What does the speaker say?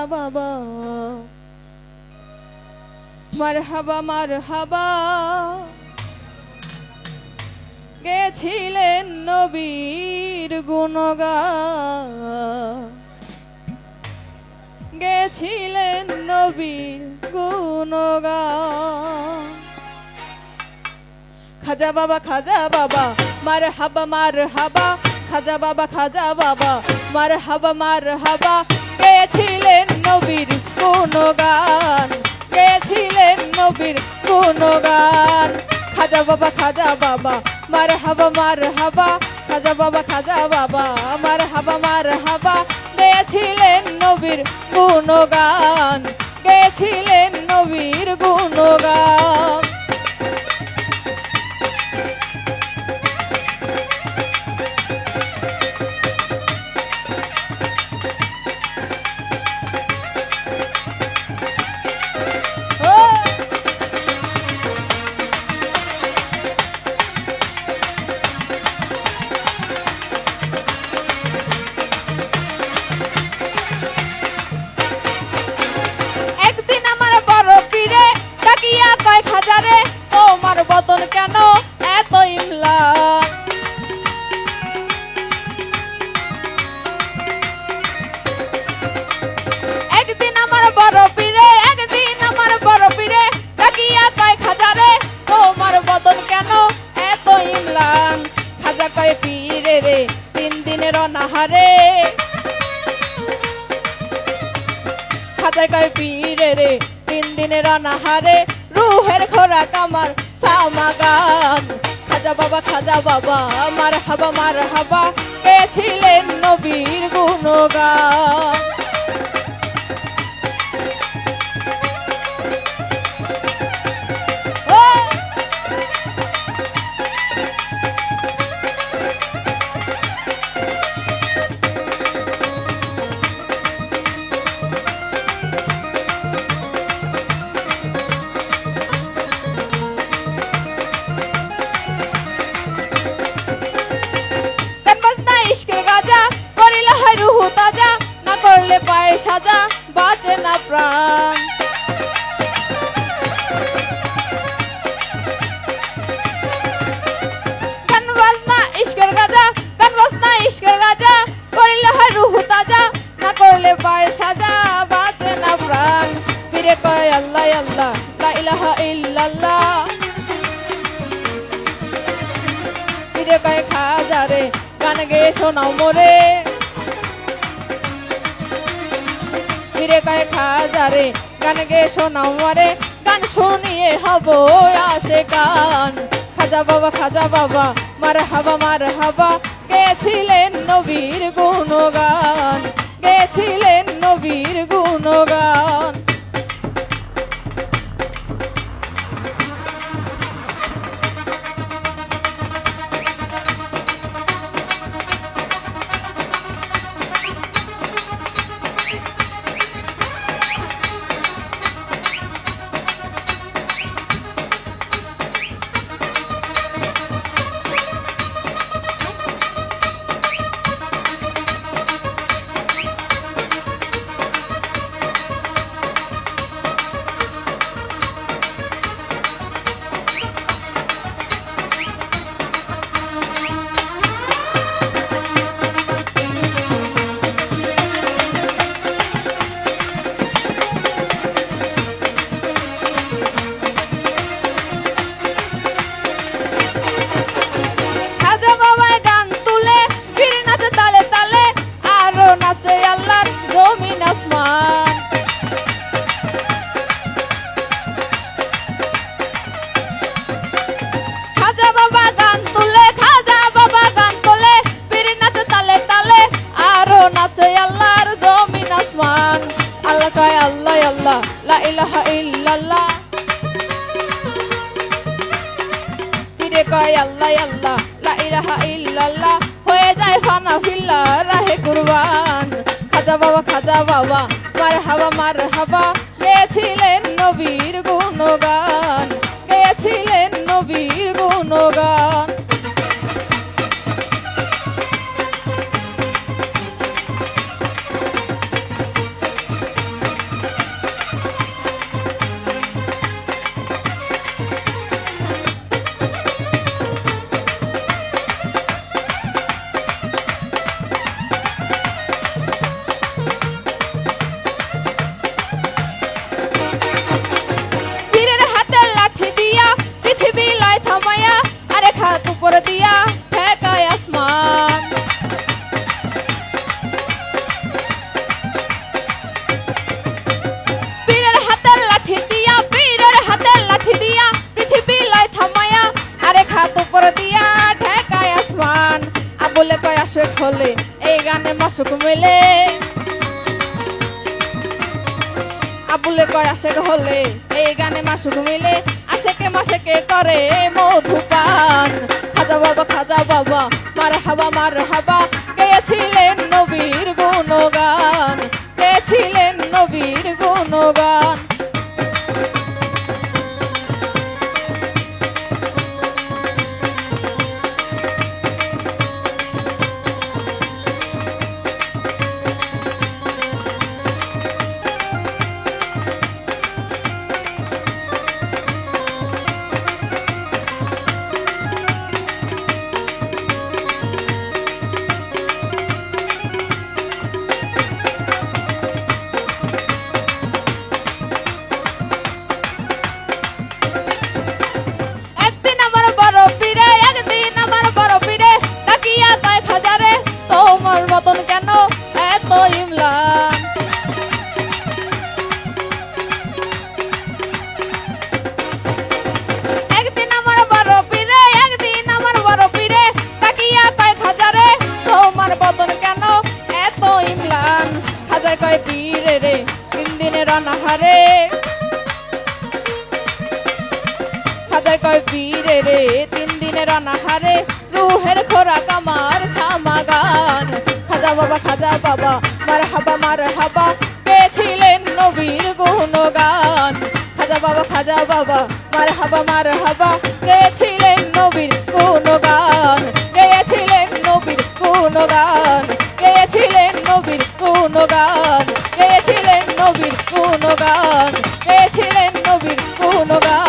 বাবা মারহাবা মারহাবা গেছিলেন নবীর গুণগান গেছিলেন নবীর গুণগান খাজা বাবা মারহাবা মারহাবা খাজা বাবা মারহাবা মারহাবা গেছিলেন নবীর গুণগান গেছিলেন নবীর গুণগান খাজা বাবা মারহাবা মারহাবা খাজা বাবা মারহাবা মারহাবা গেছিলেন নবীর গুণগান গেছিলেন নবীর গুণগান খাজারে তোমার বদন কেন এত ইমলান একদিন আমার বড় পীরে ডাকিয়া কয় খাজারে তোমার বদন কেন এত ইমলান খাজা কয় পীরে রে 3 দিনের অনাহারে খাজা কয় পীরে রে 3 দিনের অনাহারে রুহের খোরাক আমার সামাগান খাজা বাবা মারহাবা মারহাবা গেছিলেন নবীর গুণগান তাজা না করলে পায়ে সাজা বাঁচে না প্রাণ গান বাজনা ইশকের গাজা করিলে হয় রুহ তাজা না করলে পায়ে সাজা বাঁচে না প্রাণ ফিরে কয় আল্লাহ আল্লাহ লা ইলাহা ইল্লাল্লাহ ফিরে কয় খাজা রে গান গেয়ে শোনাও মোরে ফিরে কয় খাজারে গান গে শোনাও মারে গান শুনিয়ে হব আশিকান খাজা বাবা মারহাবা মারহাবা গেছিলেন নবীর গুণগান গেছিলেন নবীর গুণগান আল্লাহ লা ইলাহা ইল্লাল্লাহ ফিরে কয় আল্লাহ আল্লাহ লা ইলাহা ইল্লাল্লাহ হয়ে যায় ফানা ফিল্লাহ রাহে কুরবান খাজা বাবা মারহাবা মারহাবা গেছিলেন নবীর গুণগান গেছিলেন নবীর গুণগান মাসুক মিলে আবুলে কয় আশেক হলে এই গানে মাসুক মিলে আশেকে মাসেকে করে মধুপান খাজা বাবা মার হাবা গেয়েছিলেন নবীর গুণগান গেয়েছিলেন নবীর গুণগান রানাহারে খাজায় কয় পীরে রে 3 দিনের রানাহারে রুহের খোরাক আমার ছামা গান খাজা বাবা মার হাবা গেয়েছিলেন নবীর গুণগান খাজা বাবা মার হাবা গেয়েছিলেন নবীর গুণগান গেয়েছিলেন নবীর গুণগান গেয়েছিলেন নবীর গুণগান গেয়েছিলেন নবীর গুণগান গেয়েছিলেন নবীর গুণগান